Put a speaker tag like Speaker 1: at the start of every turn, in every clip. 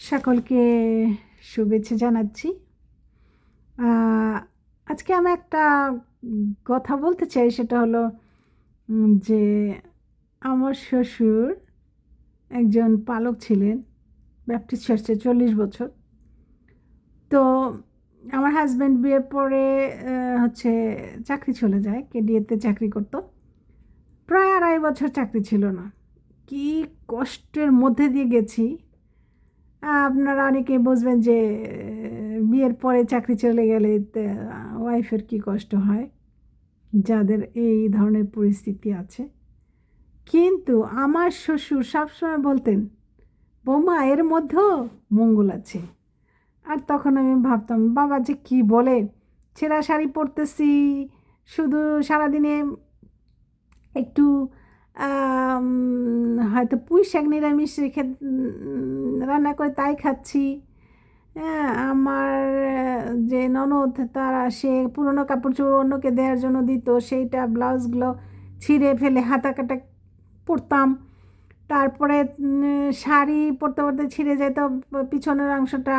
Speaker 1: সকলকে শুভেচ্ছা জানাচ্ছি। আজকে আমি একটা কথা বলতে চাই, সেটা হলো যে আমার শ্বশুর একজন পালক ছিলেন, ব্যাপটিস্ট চার্চে 40 বছর। তো আমার হাজব্যান্ড বিয়ের পরে চাকরি চলে যায়, কেডিএতে চাকরি করতো। প্রায় 2.5 বছর চাকরি ছিল না। কি কষ্টের মধ্যে দিয়ে গেছি আপনারা অনেকেই বুঝবেন যে বিয়ের পরে চাকরি চলে গেলে ওয়াইফের কি কষ্ট হয়, যাদের এই ধরনের পরিস্থিতি আছে। কিন্তু আমার শ্বশুর সবসময় বলতেন, বৌমা এর মধ্যেও মঙ্গল আছে। আর তখন আমি ভাবতাম, বাবা যে কি বলে, ছেঁড়া শাড়ি পরতেছি, শুধু সারাদিনে একটু হয়তো পুঁই শাক নিরামিষ রেখে রান্না করে তাই খাচ্ছি। হ্যাঁ, আমার যে ননদ তারা সে পুরনো কাপড় চোপড় অন্যকে দেওয়ার জন্য দিত, সেইটা ব্লাউজগুলো ছিঁড়ে ফেলে হাতা কাটা পরতাম। তারপরে শাড়ি পরতে পরতে ছিঁড়ে যেত, পিছনের অংশটা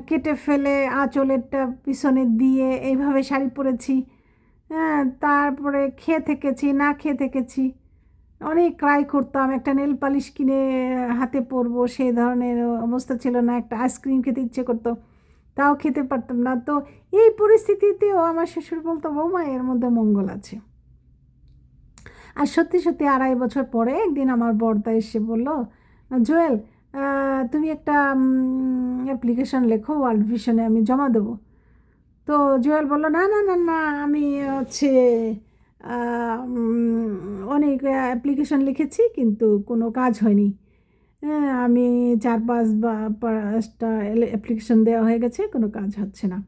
Speaker 1: কেটে ফেলে আঁচলেরটা পিছনে দিয়ে এইভাবে শাড়ি পরেছি। হ্যাঁ, তারপরে খেয়ে থেকেছি, না খেয়ে থেকেছি, অনেক ক্রাই করতাম। একটা নেল পালিশ কিনে হাতে পরবো সেই ধরনের অবস্থা ছিল না। একটা আইসক্রিম খেতে ইচ্ছে করতো, তাও খেতে পারতাম না। তো এই পরিস্থিতিতেও আমার শ্বশুর বলতো, বৌমা এর মধ্যে মঙ্গল আছে। আর সত্যি সত্যি 2.5 বছর পরে একদিন আমার বড়দা এসে বলল, জুয়েল তুমি একটা অ্যাপ্লিকেশন লেখো, ওয়ার্ল্ড ভিশনে আমি জমা দেবো। তো জুয়েল বলল, না না না না, আমি অনেক অ্যাপ্লিকেশন লিখেছি কিন্তু কোনো কাজ হয়নি। হ্যাঁ, আমি 4-5টা অ্যাপ্লিকেশন দেওয়া হয়ে গেছে, কোনো কাজ হচ্ছে না।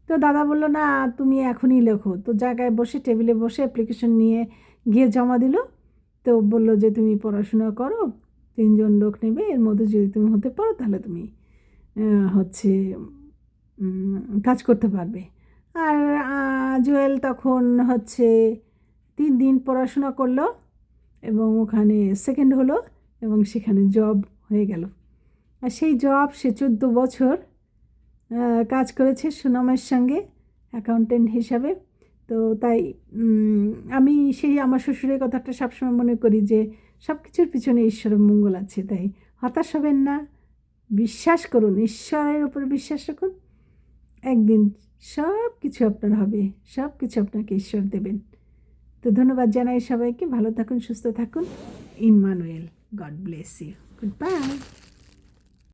Speaker 1: তো দাদা বলল, না তুমি এখনই লেখো। তো জায়গায় বসে টেবিলে বসে অ্যাপ্লিকেশন নিয়ে গিয়ে জমা দিল। তো বলল যে তুমি পড়াশোনা করো, 3জন লোক নেবে, এর মধ্যে যদি তুমি হতে পারো তাহলে তুমি হচ্ছে কাজ করতে পারবে। আর জুয়েল তখন 3 দিন পড়াশোনা করলো এবং ওখানে সেকেন্ড হলো এবং সেখানে জব হয়ে গেল। আর সেই জব সে 14 বছর কাজ করেছে সুনামের সঙ্গে অ্যাকাউন্টেন্ট হিসাবে। তো তাই আমি সেই আমার শ্বশুরের কথাটা সবসময় মনে করি যে সব কিছুর পিছনে ঈশ্বরের মঙ্গল আছে। তাই হতাশ হবেন না, বিশ্বাস করুন, ঈশ্বরের উপর বিশ্বাস রাখুন। একদিন সব কিছু আপনার হবে, সব কিছু আপনাকে ঈশ্বর দেবেন। তো ধন্যবাদ জানাই সবাইকে। ভালো থাকুন, সুস্থ থাকুন। Emmanuel, God bless you, good bye.